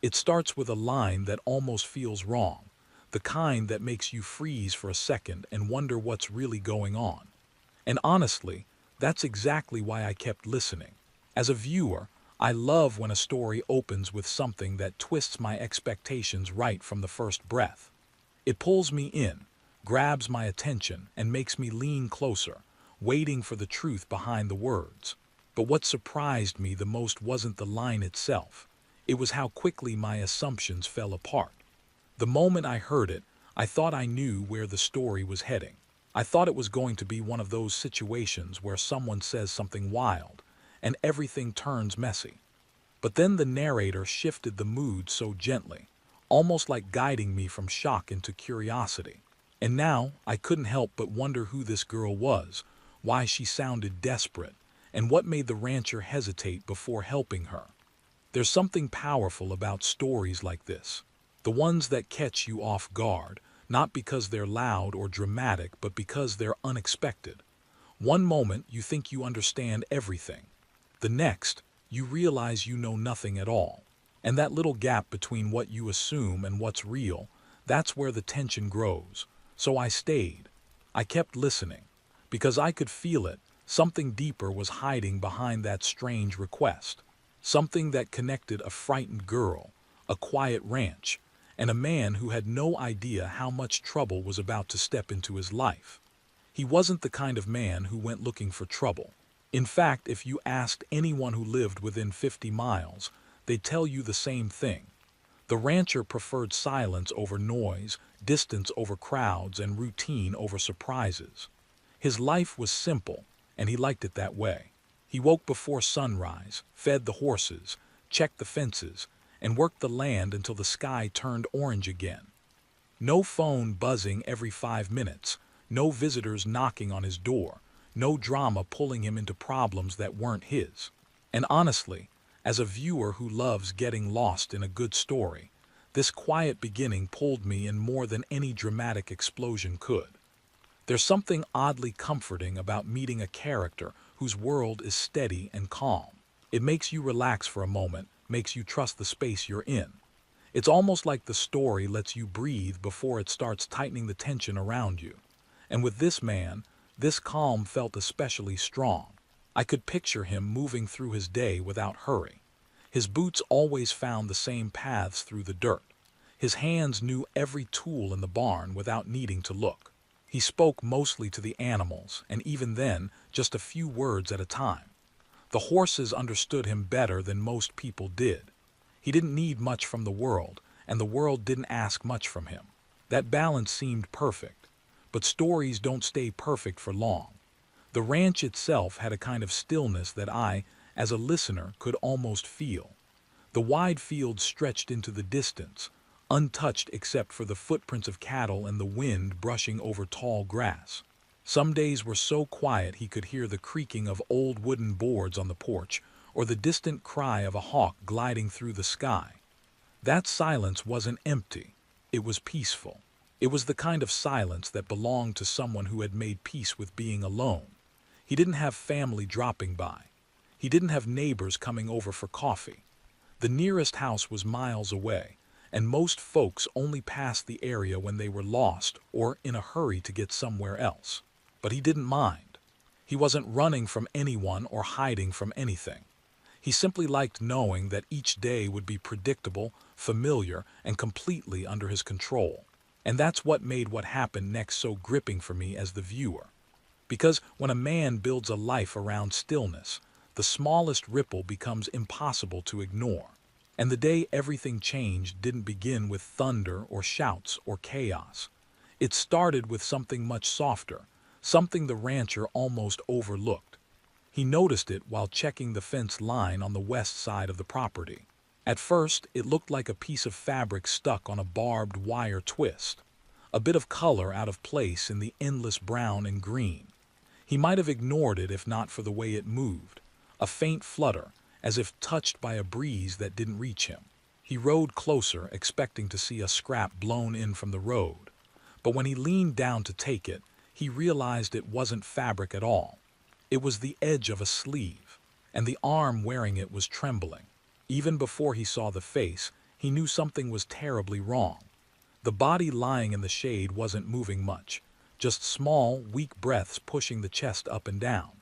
It starts with a line that almost feels wrong, the kind that makes you freeze for a second and wonder what's really going on. And honestly, that's exactly why I kept listening. As a viewer, I love when a story opens with something that twists my expectations right from the first breath. It pulls me in, grabs my attention, and makes me lean closer, waiting for the truth behind the words. But what surprised me the most wasn't the line itself. It was how quickly my assumptions fell apart. The moment I heard it, I thought I knew where the story was heading. I thought it was going to be one of those situations where someone says something wild, and everything turns messy. But then the narrator shifted the mood so gently, almost like guiding me from shock into curiosity. And now I couldn't help but wonder who this girl was, why she sounded desperate, and what made the rancher hesitate before helping her. There's something powerful about stories like this. The ones that catch you off guard, not because they're loud or dramatic, but because they're unexpected. One moment you think you understand everything. The next, you realize you know nothing at all. And that little gap between what you assume and what's real, that's where the tension grows. So I stayed. I kept listening. Because I could feel it, something deeper was hiding behind that strange request. Something that connected a frightened girl, a quiet ranch, and a man who had no idea how much trouble was about to step into his life. He wasn't the kind of man who went looking for trouble. In fact, if you asked anyone who lived within 50 miles, they'd tell you the same thing. The rancher preferred silence over noise, distance over crowds, and routine over surprises. His life was simple, and he liked it that way. He woke before sunrise, fed the horses, checked the fences, and worked the land until the sky turned orange again. No phone buzzing every 5 minutes, no visitors knocking on his door, no drama pulling him into problems that weren't his. And honestly, as a viewer who loves getting lost in a good story, this quiet beginning pulled me in more than any dramatic explosion could. There's something oddly comforting about meeting a character whose world is steady and calm. It makes you relax for a moment, makes you trust the space you're in. It's almost like the story lets you breathe before it starts tightening the tension around you. And with this man, this calm felt especially strong. I could picture him moving through his day without hurry. His boots always found the same paths through the dirt. His hands knew every tool in the barn without needing to look. He spoke mostly to the animals, and even then, just a few words at a time. The horses understood him better than most people did. He didn't need much from the world, and the world didn't ask much from him. That balance seemed perfect. But stories don't stay perfect for long. The ranch itself had a kind of stillness that I, as a listener, could almost feel. The wide fields stretched into the distance, untouched except for the footprints of cattle and the wind brushing over tall grass. Some days were so quiet he could hear the creaking of old wooden boards on the porch, or the distant cry of a hawk gliding through the sky. That silence wasn't empty. It was peaceful. It was the kind of silence that belonged to someone who had made peace with being alone. He didn't have family dropping by. He didn't have neighbors coming over for coffee. The nearest house was miles away, and most folks only passed the area when they were lost or in a hurry to get somewhere else. But he didn't mind. He wasn't running from anyone or hiding from anything. He simply liked knowing that each day would be predictable, familiar, and completely under his control. And that's what made what happened next so gripping for me as the viewer. Because when a man builds a life around stillness, the smallest ripple becomes impossible to ignore. And the day everything changed didn't begin with thunder or shouts or chaos. It started with something much softer, something the rancher almost overlooked. He noticed it while checking the fence line on the west side of the property. At first, it looked like a piece of fabric stuck on a barbed wire twist, a bit of color out of place in the endless brown and green. He might have ignored it if not for the way it moved, a faint flutter, as if touched by a breeze that didn't reach him. He rode closer, expecting to see a scrap blown in from the road. But when he leaned down to take it, he realized it wasn't fabric at all. It was the edge of a sleeve, and the arm wearing it was trembling. Even before he saw the face, he knew something was terribly wrong. The body lying in the shade wasn't moving much, just small, weak breaths pushing the chest up and down.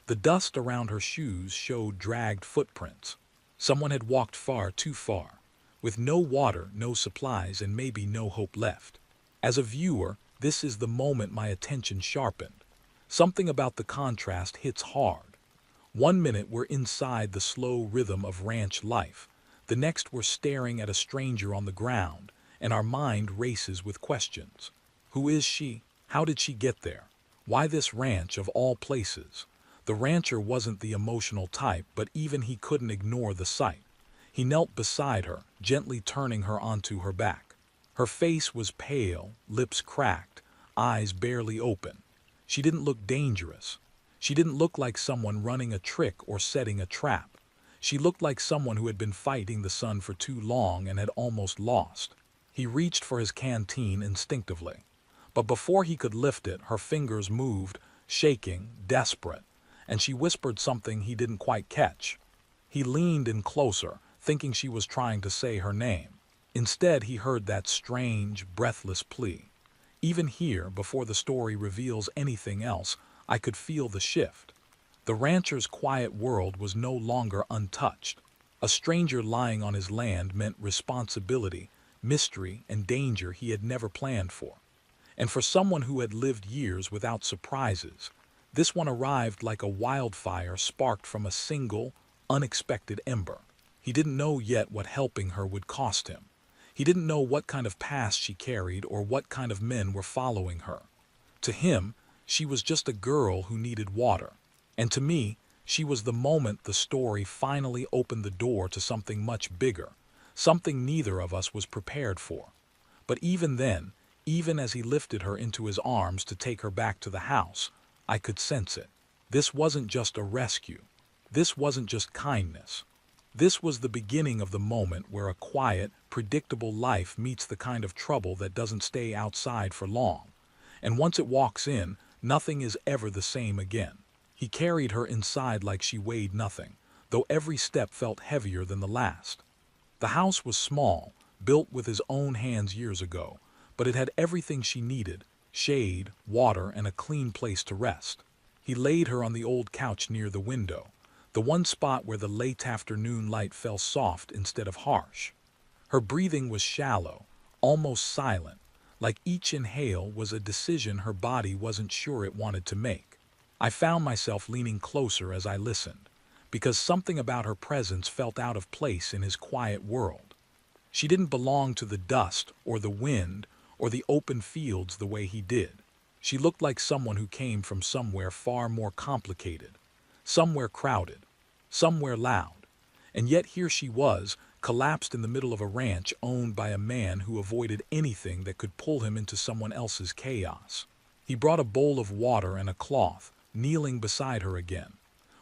The dust around her shoes showed dragged footprints. Someone had walked far too far, with no water, no supplies, and maybe no hope left. As a viewer, this is the moment my attention sharpened. Something about the contrast hits hard. One minute we're inside the slow rhythm of ranch life. The next we're staring at a stranger on the ground, and our mind races with questions. Who is she? How did she get there? Why this ranch of all places? The rancher wasn't the emotional type, but even he couldn't ignore the sight. He knelt beside her, gently turning her onto her back. Her face was pale, lips cracked, eyes barely open. She didn't look dangerous. She didn't look like someone running a trick or setting a trap. She looked like someone who had been fighting the sun for too long and had almost lost. He reached for his canteen instinctively. But before he could lift it, her fingers moved, shaking, desperate, and she whispered something he didn't quite catch. He leaned in closer, thinking she was trying to say her name. Instead, he heard that strange, breathless plea. Even here, before the story reveals anything else, I could feel the shift. The rancher's quiet world was no longer untouched. A stranger lying on his land meant responsibility, mystery, and danger he had never planned for. And for someone who had lived years without surprises, this one arrived like a wildfire sparked from a single, unexpected ember. He didn't know yet what helping her would cost him. He didn't know what kind of past she carried or what kind of men were following her. To him, she was just a girl who needed water. And to me, she was the moment the story finally opened the door to something much bigger, something neither of us was prepared for. But even then, even as he lifted her into his arms to take her back to the house, I could sense it. This wasn't just a rescue. This wasn't just kindness. This was the beginning of the moment where a quiet, predictable life meets the kind of trouble that doesn't stay outside for long. And once it walks in, nothing is ever the same again. He carried her inside like she weighed nothing, though every step felt heavier than the last. The house was small, built with his own hands years ago, but it had everything she needed: shade, water, and a clean place to rest. He laid her on the old couch near the window, the one spot where the late afternoon light fell soft instead of harsh. Her breathing was shallow, almost silent, like each inhale was a decision her body wasn't sure it wanted to make. I found myself leaning closer as I listened, because something about her presence felt out of place in his quiet world. She didn't belong to the dust or the wind or the open fields the way he did. She looked like someone who came from somewhere far more complicated, somewhere crowded, somewhere loud. And yet here she was, collapsed in the middle of a ranch owned by a man who avoided anything that could pull him into someone else's chaos. He brought a bowl of water and a cloth, kneeling beside her again.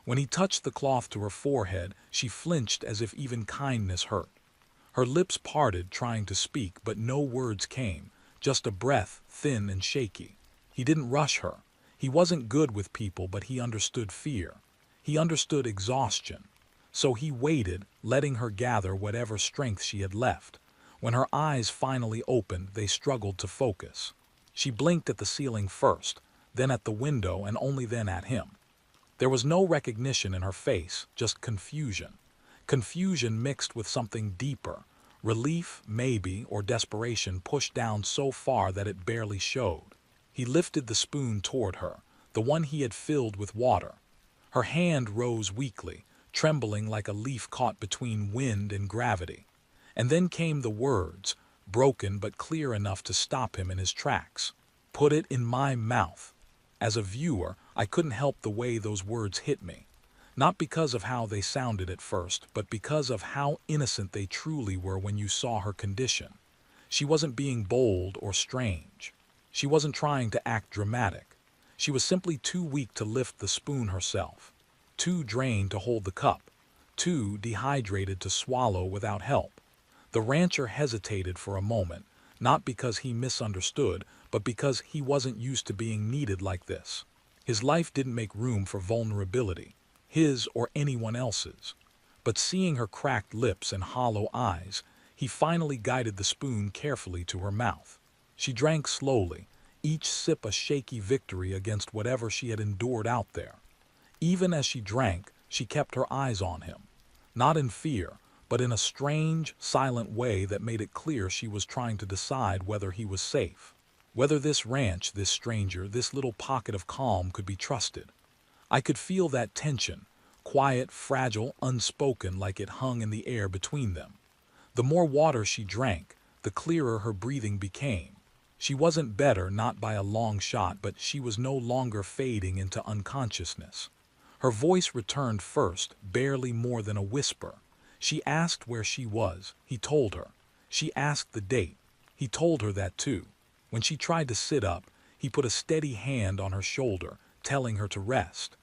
When he touched the cloth to her forehead, she flinched as if even kindness hurt. Her lips parted, trying to speak, but no words came, just a breath, thin and shaky. He didn't rush her. He wasn't good with people, but he understood fear. He understood exhaustion. So he waited, letting her gather whatever strength she had left. When her eyes finally opened, they struggled to focus. She blinked at the ceiling first, then at the window, and only then at him. There was no recognition in her face, just confusion. Confusion mixed with something deeper, relief, maybe, or desperation pushed down so far that it barely showed. He lifted the spoon toward her, the one he had filled with water. Her hand rose weakly, trembling like a leaf caught between wind and gravity. And then came the words, broken but clear enough to stop him in his tracks. "Put it in my mouth." As a viewer, I couldn't help the way those words hit me. Not because of how they sounded at first, but because of how innocent they truly were when you saw her condition. She wasn't being bold or strange. She wasn't trying to act dramatic. She was simply too weak to lift the spoon herself, too drained to hold the cup, too dehydrated to swallow without help. The rancher hesitated for a moment, not because he misunderstood, but because he wasn't used to being needed like this. His life didn't make room for vulnerability, his or anyone else's. But seeing her cracked lips and hollow eyes, He finally guided the spoon carefully to her mouth. She drank slowly, each sip a shaky victory against whatever she had endured out there. Even as she drank, she kept her eyes on him. Not in fear, but in a strange, silent way that made it clear she was trying to decide whether he was safe. Whether this ranch, this stranger, this little pocket of calm could be trusted. I could feel that tension, quiet, fragile, unspoken, like it hung in the air between them. The more water she drank, the clearer her breathing became. She wasn't better, not by a long shot, but she was no longer fading into unconsciousness. Her voice returned first, barely more than a whisper. She asked where she was. He told her. She asked the date. He told her that too. When she tried to sit up, he put a steady hand on her shoulder, telling her to rest.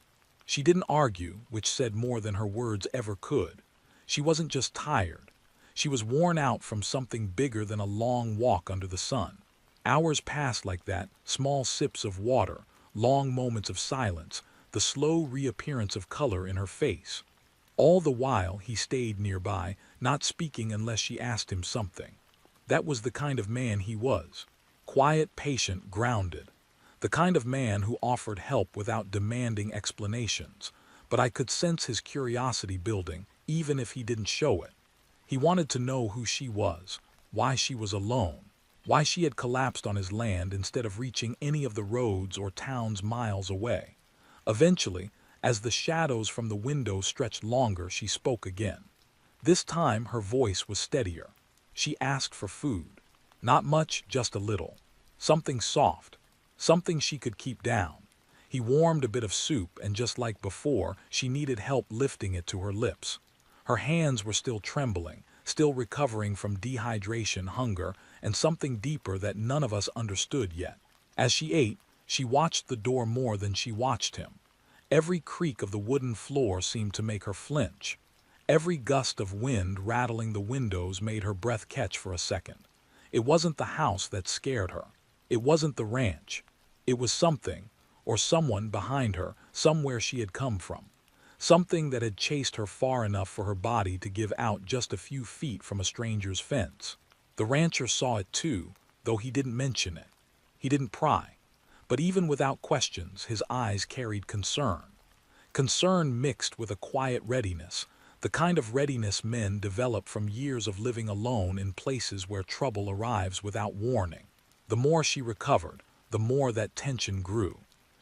She didn't argue, which said more than her words ever could. She wasn't just tired. She was worn out from something bigger than a long walk under the sun. Hours passed like that, small sips of water, long moments of silence, the slow reappearance of color in her face. All the while he stayed nearby, not speaking unless she asked him something. That was the kind of man he was. Quiet, patient, grounded. The kind of man who offered help without demanding explanations. But I could sense his curiosity building, even if he didn't show it. He wanted to know who she was, why she was alone, why she had collapsed on his land instead of reaching any of the roads or towns miles away. Eventually, as the shadows from the window stretched longer, she spoke again. This time her voice was steadier. She asked for food. Not much, just a little. Something soft. Something she could keep down. He warmed a bit of soup, and just like before, she needed help lifting it to her lips. Her hands were still trembling, still recovering from dehydration, hunger, and something deeper that none of us understood yet. As she ate, she watched the door more than she watched him. Every creak of the wooden floor seemed to make her flinch. Every gust of wind rattling the windows made her breath catch for a second. It wasn't the house that scared her. It wasn't the ranch. It was something, or someone behind her, somewhere she had come from. Something that had chased her far enough for her body to give out just a few feet from a stranger's fence. The rancher saw it too, though he didn't mention it. He didn't pry. But even without questions, his eyes carried concern. Concern mixed with a quiet readiness, the kind of readiness men develop from years of living alone in places where trouble arrives without warning. The more she recovered, the more that tension grew.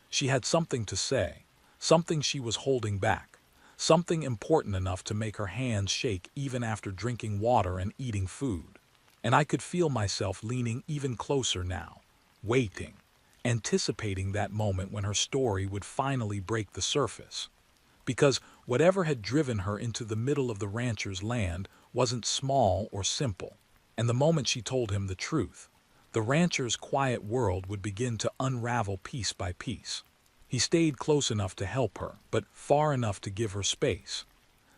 She had something to say, something she was holding back, something important enough to make her hands shake even after drinking water and eating food. And I could feel myself leaning even closer now, waiting, anticipating that moment when her story would finally break the surface. Because whatever had driven her into the middle of the rancher's land wasn't small or simple. And the moment she told him the truth, the rancher's quiet world would begin to unravel piece by piece. He stayed close enough to help her, but far enough to give her space.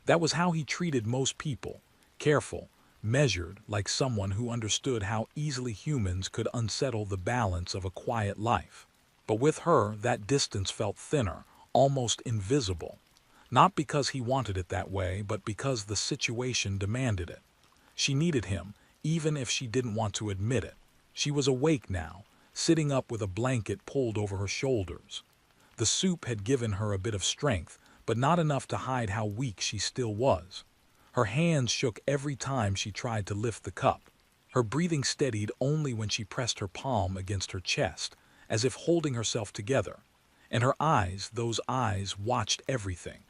That was how he treated most people, careful, measured, like someone who understood how easily humans could unsettle the balance of a quiet life. But with her, that distance felt thinner, almost invisible. Not because he wanted it that way, but because the situation demanded it. She needed him, even if she didn't want to admit it. She was awake now, sitting up with a blanket pulled over her shoulders. The soup had given her a bit of strength, but not enough to hide how weak she still was. Her hands shook every time she tried to lift the cup. Her breathing steadied only when she pressed her palm against her chest, as if holding herself together. And her eyes, those eyes, watched everything.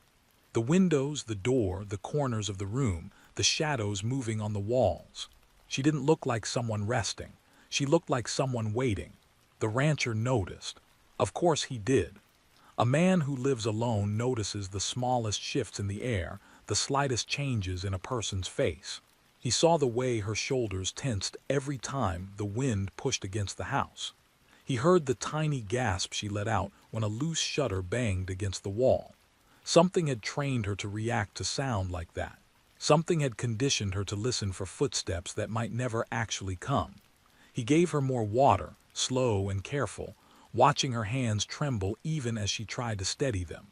The windows, the door, the corners of the room, the shadows moving on the walls. She didn't look like someone resting. She looked like someone waiting. The rancher noticed. Of course he did. A man who lives alone notices the smallest shifts in the air, the slightest changes in a person's face. He saw the way her shoulders tensed every time the wind pushed against the house. He heard the tiny gasp she let out when a loose shutter banged against the wall. Something had trained her to react to sound like that. Something had conditioned her to listen for footsteps that might never actually come. He gave her more water, slow and careful, watching her hands tremble even as she tried to steady them.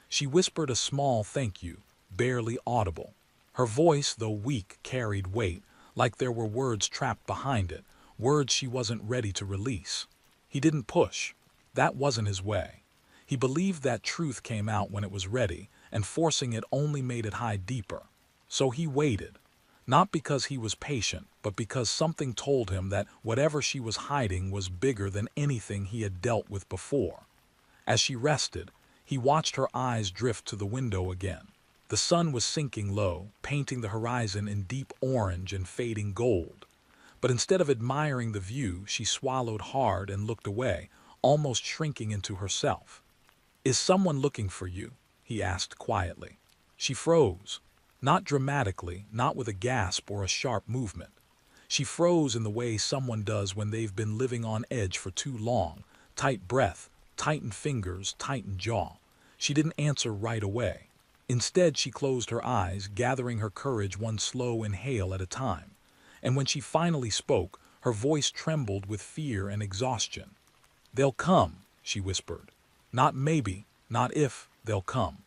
She whispered a small thank you, barely audible. Her voice, though weak, carried weight, like there were words trapped behind it, words she wasn't ready to release. He didn't push. That wasn't his way. He believed that truth came out when it was ready, and forcing it only made it hide deeper. So he waited. Not because he was patient, but because something told him that whatever she was hiding was bigger than anything he had dealt with before. As she rested, he watched her eyes drift to the window again. The sun was sinking low, painting the horizon in deep orange and fading gold. But instead of admiring the view, she swallowed hard and looked away, almost shrinking into herself. "Is someone looking for you?" he asked quietly. She froze. Not dramatically, not with a gasp or a sharp movement. She froze in the way someone does when they've been living on edge for too long. Tight breath, tightened fingers, tightened jaw. She didn't answer right away. Instead, she closed her eyes, gathering her courage one slow inhale at a time. And when she finally spoke, her voice trembled with fear and exhaustion. "They'll come," she whispered. "Not maybe, not if, they'll come."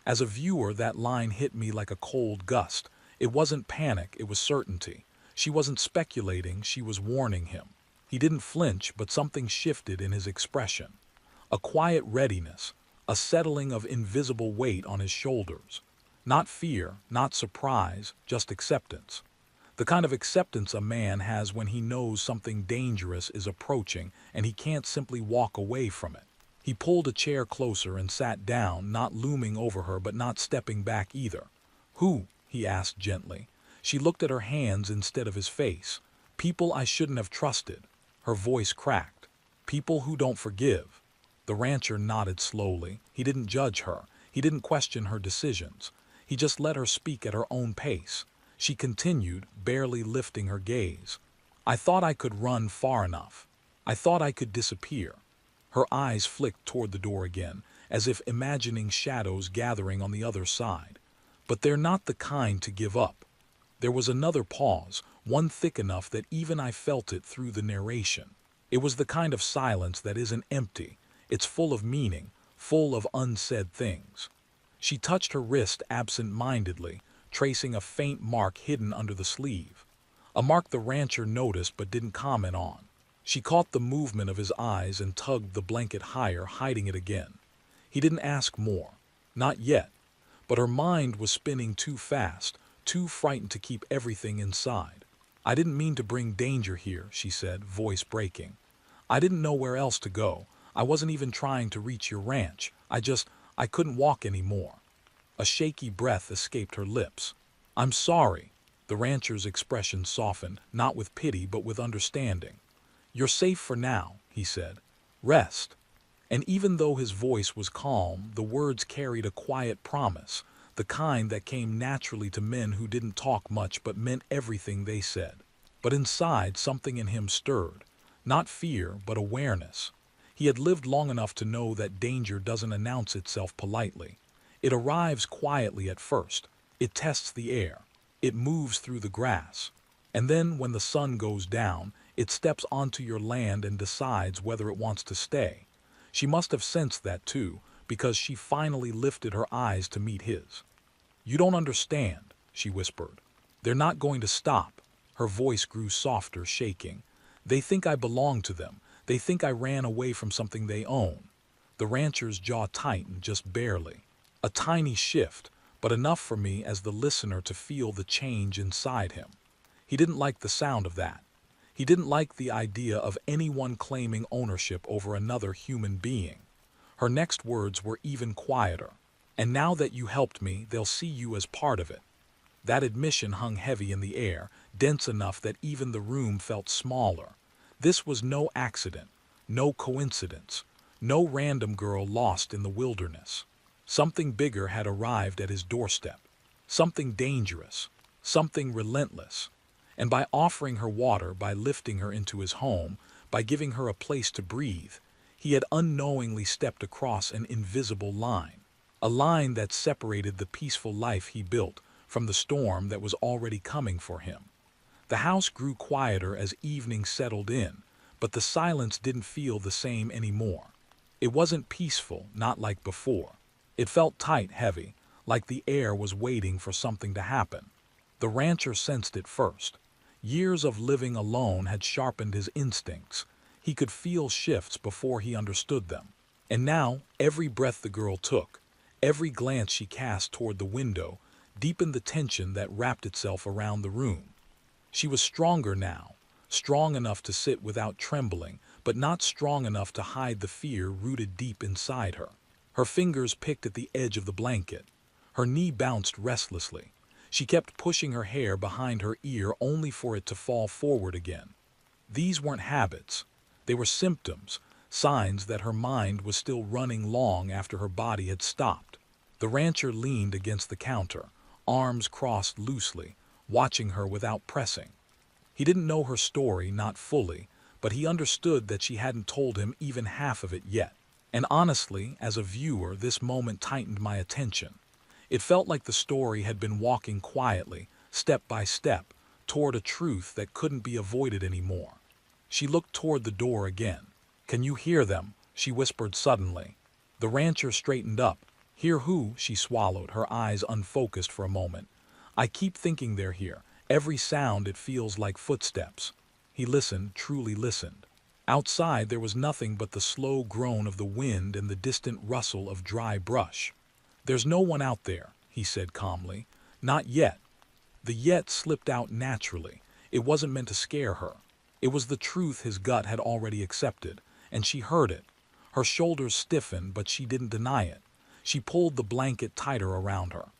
As a viewer, that line hit me like a cold gust. It wasn't panic, it was certainty. She wasn't speculating, she was warning him. He didn't flinch, but something shifted in his expression. A quiet readiness, a settling of invisible weight on his shoulders. Not fear, not surprise, just acceptance. The kind of acceptance a man has when he knows something dangerous is approaching and he can't simply walk away from it. He pulled a chair closer and sat down, not looming over her but not stepping back either. "Who?" he asked gently. She looked at her hands instead of his face. "People I shouldn't have trusted." Her voice cracked. "People who don't forgive." The rancher nodded slowly. He didn't judge her. He didn't question her decisions. He just let her speak at her own pace. She continued, barely lifting her gaze. "I thought I could run far enough. I thought I could disappear." Her eyes flicked toward the door again, as if imagining shadows gathering on the other side. "But they're not the kind to give up." There was another pause, one thick enough that even I felt it through the narration. It was the kind of silence that isn't empty. It's full of meaning, full of unsaid things. She touched her wrist absent-mindedly, tracing a faint mark hidden under the sleeve. A mark the rancher noticed but didn't comment on. She caught the movement of his eyes and tugged the blanket higher, hiding it again. He didn't ask more. Not yet. But her mind was spinning too fast, too frightened to keep everything inside. "I didn't mean to bring danger here," she said, voice breaking. "I didn't know where else to go. I wasn't even trying to reach your ranch. I couldn't walk anymore." A shaky breath escaped her lips. "I'm sorry." The rancher's expression softened, not with pity but with understanding. "You're safe for now," he said. "Rest." And even though his voice was calm, the words carried a quiet promise, the kind that came naturally to men who didn't talk much but meant everything they said. But inside, something in him stirred. Not fear, but awareness. He had lived long enough to know that danger doesn't announce itself politely. It arrives quietly at first. It tests the air. It moves through the grass. And then, when the sun goes down, it steps onto your land and decides whether it wants to stay. She must have sensed that too, because she finally lifted her eyes to meet his. "You don't understand," she whispered. "They're not going to stop." Her voice grew softer, shaking. "They think I belong to them. They think I ran away from something they own." The rancher's jaw tightened, just barely. A tiny shift, but enough for me as the listener to feel the change inside him. He didn't like the sound of that. He didn't like the idea of anyone claiming ownership over another human being. Her next words were even quieter. "And now that you helped me, they'll see you as part of it." That admission hung heavy in the air, dense enough that even the room felt smaller. This was no accident, no coincidence, no random girl lost in the wilderness. Something bigger had arrived at his doorstep. Something dangerous, something relentless. And by offering her water, by lifting her into his home, by giving her a place to breathe, he had unknowingly stepped across an invisible line. A line that separated the peaceful life he built from the storm that was already coming for him. The house grew quieter as evening settled in, but the silence didn't feel the same anymore. It wasn't peaceful, not like before. It felt tight, heavy, like the air was waiting for something to happen. The rancher sensed it first. Years of living alone had sharpened his instincts. He could feel shifts before he understood them. And now, every breath the girl took, every glance she cast toward the window, deepened the tension that wrapped itself around the room. She was stronger now, strong enough to sit without trembling, but not strong enough to hide the fear rooted deep inside her. Her fingers picked at the edge of the blanket. Her knee bounced restlessly. She kept pushing her hair behind her ear only for it to fall forward again. These weren't habits. They were symptoms, signs that her mind was still running long after her body had stopped. The rancher leaned against the counter, arms crossed loosely, watching her without pressing. He didn't know her story, not fully, but he understood that she hadn't told him even half of it yet. And honestly, as a viewer, this moment tightened my attention. It felt like the story had been walking quietly, step by step, toward a truth that couldn't be avoided anymore. She looked toward the door again. "Can you hear them?" she whispered suddenly. The rancher straightened up. "Hear who?" She swallowed, her eyes unfocused for a moment. "I keep thinking they're here. Every sound, it feels like footsteps." He listened, truly listened. Outside there was nothing but the slow groan of the wind and the distant rustle of dry brush. "There's no one out there," he said calmly. "Not yet." The yet slipped out naturally. It wasn't meant to scare her. It was the truth his gut had already accepted, and she heard it. Her shoulders stiffened, but she didn't deny it. She pulled the blanket tighter around her.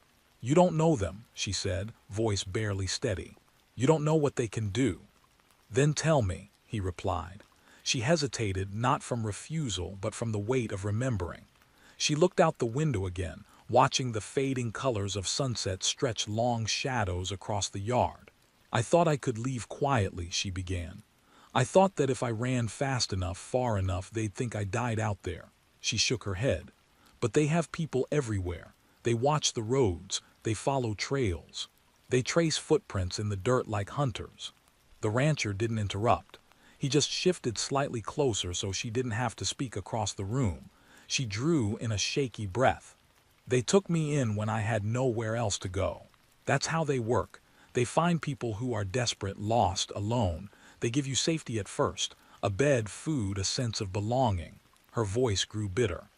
"You don't know them," she said, voice barely steady. "You don't know what they can do." "Then tell me," he replied. She hesitated, not from refusal, but from the weight of remembering. She looked out the window again, watching the fading colors of sunset stretch long shadows across the yard. "I thought I could leave quietly," she began. "I thought that if I ran fast enough, far enough, they'd think I died out there." She shook her head. "But they have people everywhere. They watch the roads. They follow trails. They trace footprints in the dirt like hunters." The rancher didn't interrupt. He just shifted slightly closer so she didn't have to speak across the room. She drew in a shaky breath. "They took me in when I had nowhere else to go. That's how they work. They find people who are desperate, lost, alone. They give you safety at first, a bed, food, a sense of belonging." Her voice grew bitter.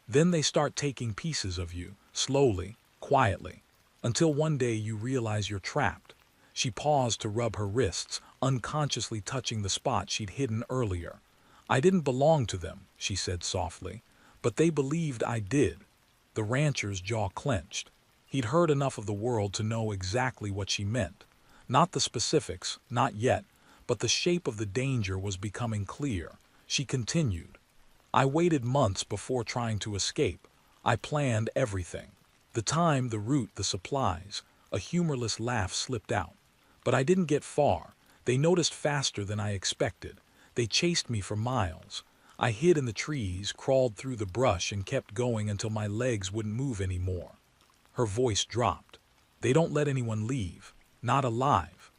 "Then they start taking pieces of you, slowly, quietly, until one day you realize you're trapped." She paused to rub her wrists, unconsciously touching the spot she'd hidden earlier. "I didn't belong to them," she said softly, "but they believed I did." The rancher's jaw clenched. He'd heard enough of the world to know exactly what she meant. Not the specifics, not yet, but the shape of the danger was becoming clear. She continued. "I waited months before trying to escape. I planned everything. The time, the route, the supplies." A humorless laugh slipped out. "But I didn't get far. They noticed faster than I expected. They chased me for miles. I hid in the trees, crawled through the brush, and kept going until my legs wouldn't move anymore." Her voice dropped. "They don't let anyone leave. Not alive."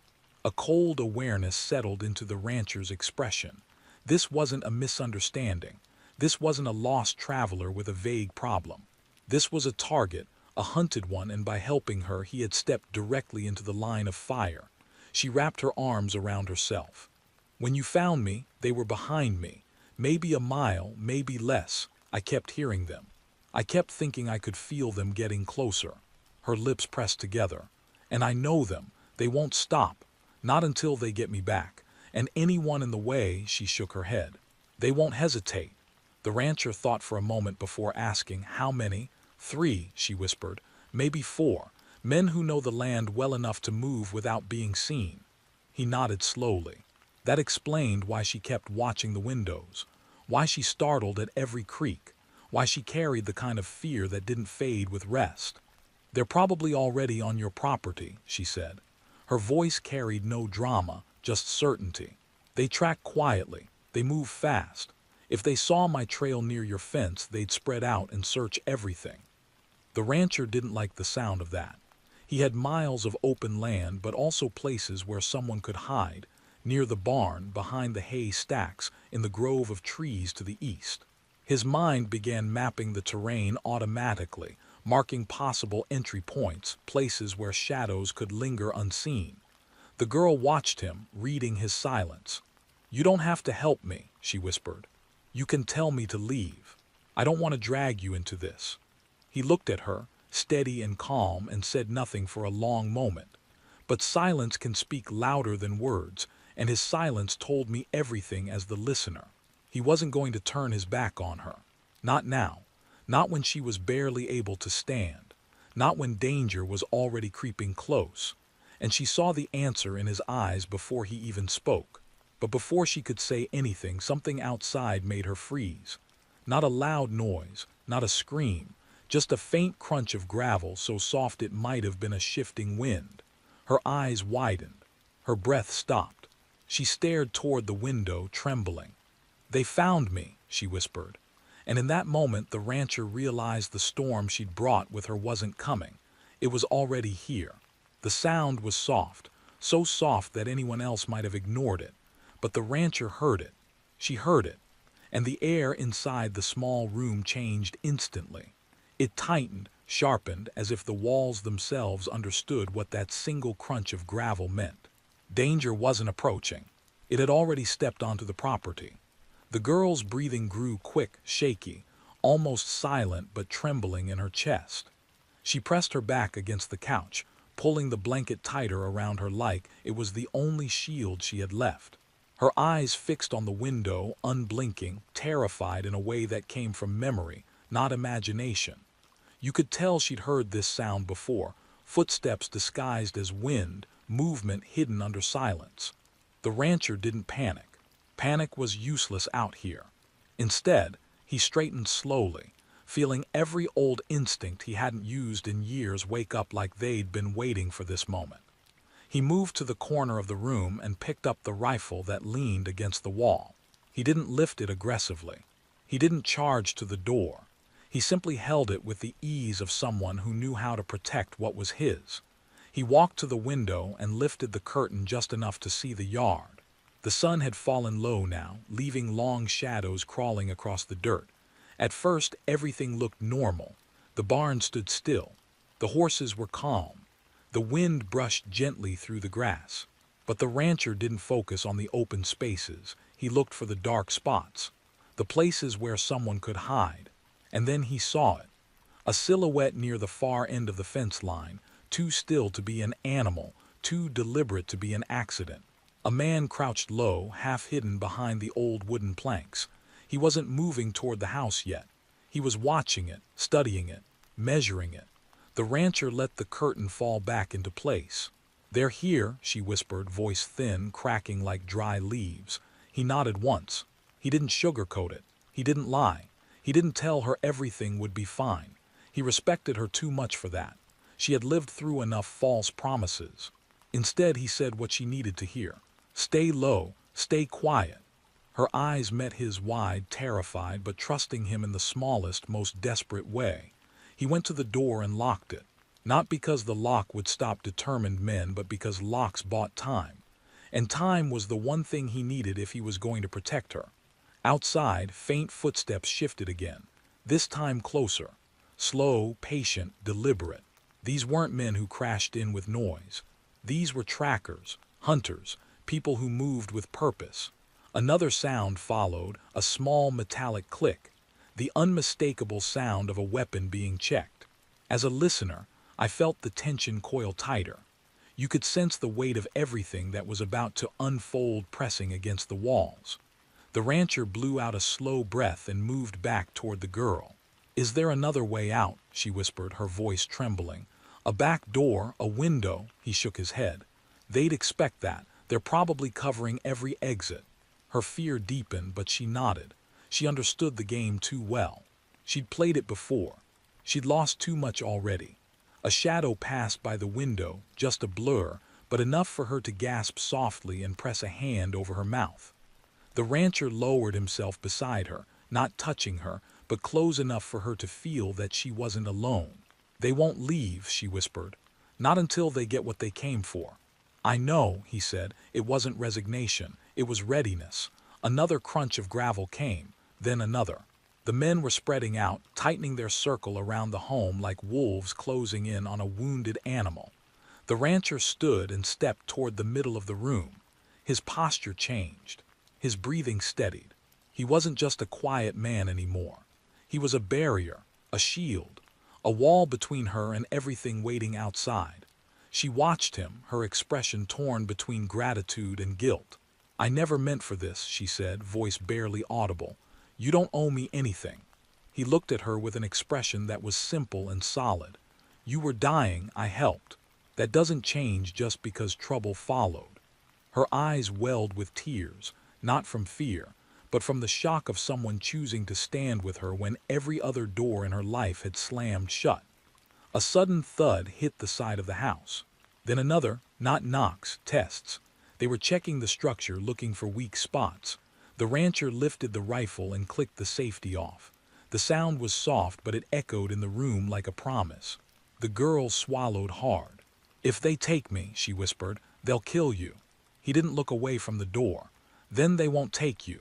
A cold awareness settled into the rancher's expression. This wasn't a misunderstanding. This wasn't a lost traveler with a vague problem. This was a target, a hunted one, and by helping her, he had stepped directly into the line of fire. She wrapped her arms around herself. "When you found me, they were behind me. Maybe a mile, maybe less. I kept hearing them. I kept thinking I could feel them getting closer." Her lips pressed together. "And I know them. They won't stop. Not until they get me back. And anyone in the way," she shook her head. "They won't hesitate." The rancher thought for a moment before asking, "How many?" "3," she whispered. "Maybe 4. Men who know the land well enough to move without being seen." He nodded slowly. That explained why she kept watching the windows, why she startled at every creak, why she carried the kind of fear that didn't fade with rest. "They're probably already on your property," she said. Her voice carried no drama, just certainty. "They track quietly. They move fast. If they saw my trail near your fence, they'd spread out and search everything." The rancher didn't like the sound of that. He had miles of open land, but also places where someone could hide, near the barn, behind the hay stacks, in the grove of trees to the east. His mind began mapping the terrain automatically, marking possible entry points, places where shadows could linger unseen. The girl watched him, reading his silence. "You don't have to help me," she whispered. "You can tell me to leave. I don't want to drag you into this." He looked at her, steady and calm, and said nothing for a long moment. But silence can speak louder than words, and his silence told me everything as the listener. He wasn't going to turn his back on her. Not now. Not when she was barely able to stand. Not when danger was already creeping close. And she saw the answer in his eyes before he even spoke. But before she could say anything, something outside made her freeze. Not a loud noise, not a scream, just a faint crunch of gravel so soft it might have been a shifting wind. Her eyes widened. Her breath stopped. She stared toward the window, trembling. "They found me," she whispered. And in that moment the rancher realized the storm she'd brought with her wasn't coming. It was already here. The sound was soft, so soft that anyone else might have ignored it. But the rancher heard it. She heard it. And the air inside the small room changed instantly. It tightened, sharpened, as if the walls themselves understood what that single crunch of gravel meant. Danger wasn't approaching. It had already stepped onto the property. The girl's breathing grew quick, shaky, almost silent but trembling in her chest. She pressed her back against the couch, pulling the blanket tighter around her like it was the only shield she had left. Her eyes fixed on the window, unblinking, terrified in a way that came from memory, not imagination. You could tell she'd heard this sound before, footsteps disguised as wind, movement hidden under silence. The rancher didn't panic. Panic was useless out here. Instead, he straightened slowly, feeling every old instinct he hadn't used in years wake up like they'd been waiting for this moment. He moved to the corner of the room and picked up the rifle that leaned against the wall. He didn't lift it aggressively. He didn't charge to the door. He simply held it with the ease of someone who knew how to protect what was his. He walked to the window and lifted the curtain just enough to see the yard. The sun had fallen low now, leaving long shadows crawling across the dirt. At first, everything looked normal. The barn stood still. The horses were calm. The wind brushed gently through the grass. But the rancher didn't focus on the open spaces. He looked for the dark spots, the places where someone could hide. And then he saw it. A silhouette near the far end of the fence line, too still to be an animal, too deliberate to be an accident. A man crouched low, half hidden behind the old wooden planks. He wasn't moving toward the house yet. He was watching it, studying it, measuring it. The rancher let the curtain fall back into place. "They're here," she whispered, voice thin, cracking like dry leaves. He nodded once. He didn't sugarcoat it. He didn't lie. He didn't tell her everything would be fine. He respected her too much for that. She had lived through enough false promises. Instead, he said what she needed to hear. "Stay low, stay quiet." Her eyes met his wide, terrified, but trusting him in the smallest, most desperate way. He went to the door and locked it. Not because the lock would stop determined men, but because locks bought time. And time was the one thing he needed if he was going to protect her. Outside, faint footsteps shifted again, this time closer. Slow, patient, deliberate. These weren't men who crashed in with noise. These were trackers, hunters, people who moved with purpose. Another sound followed, a small metallic click, the unmistakable sound of a weapon being checked. As a listener, I felt the tension coil tighter. You could sense the weight of everything that was about to unfold pressing against the walls. The rancher blew out a slow breath and moved back toward the girl. "Is there another way out?" she whispered, her voice trembling. "A back door, a window?" He shook his head. "They'd expect that. They're probably covering every exit." Her fear deepened, but she nodded. She understood the game too well. She'd played it before. She'd lost too much already. A shadow passed by the window, just a blur, but enough for her to gasp softly and press a hand over her mouth. The rancher lowered himself beside her, not touching her, but close enough for her to feel that she wasn't alone. "They won't leave," she whispered. "Not until they get what they came for." "I know," he said. It wasn't resignation. It was readiness. Another crunch of gravel came, then another. The men were spreading out, tightening their circle around the home like wolves closing in on a wounded animal. The rancher stood and stepped toward the middle of the room. His posture changed. His breathing steadied. He wasn't just a quiet man anymore. He was a barrier, a shield, a wall between her and everything waiting outside. She watched him, her expression torn between gratitude and guilt. "I never meant for this," she said, voice barely audible. "You don't owe me anything." He looked at her with an expression that was simple and solid. "You were dying, I helped. That doesn't change just because trouble followed." Her eyes welled with tears, not from fear, but from the shock of someone choosing to stand with her when every other door in her life had slammed shut. A sudden thud hit the side of the house. Then another, not knocks, tests. They were checking the structure, looking for weak spots. The rancher lifted the rifle and clicked the safety off. The sound was soft, but it echoed in the room like a promise. The girl swallowed hard. "If they take me," she whispered, "they'll kill you." He didn't look away from the door. "Then they won't take you."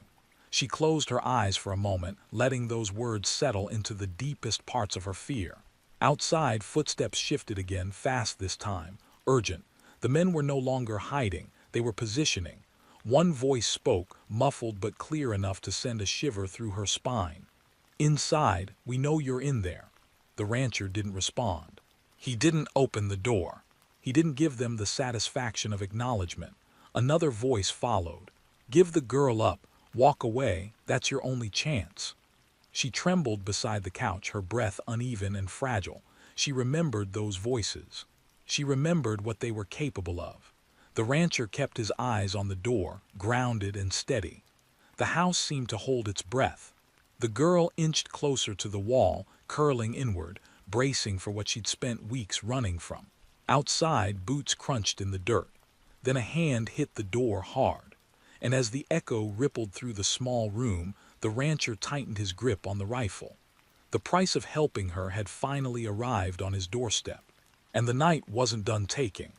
She closed her eyes for a moment, letting those words settle into the deepest parts of her fear. Outside, footsteps shifted again, fast this time, urgent. The men were no longer hiding, they were positioning. One voice spoke, muffled but clear enough to send a shiver through her spine. "Inside, we know you're in there." The rancher didn't respond. He didn't open the door. He didn't give them the satisfaction of acknowledgement. Another voice followed. "Give the girl up. Walk away. That's your only chance." She trembled beside the couch, her breath uneven and fragile. She remembered those voices. She remembered what they were capable of. The rancher kept his eyes on the door, grounded and steady. The house seemed to hold its breath. The girl inched closer to the wall, curling inward, bracing for what she'd spent weeks running from. Outside, boots crunched in the dirt. Then a hand hit the door hard. And as the echo rippled through the small room, the rancher tightened his grip on the rifle. The price of helping her had finally arrived on his doorstep. And the night wasn't done taking.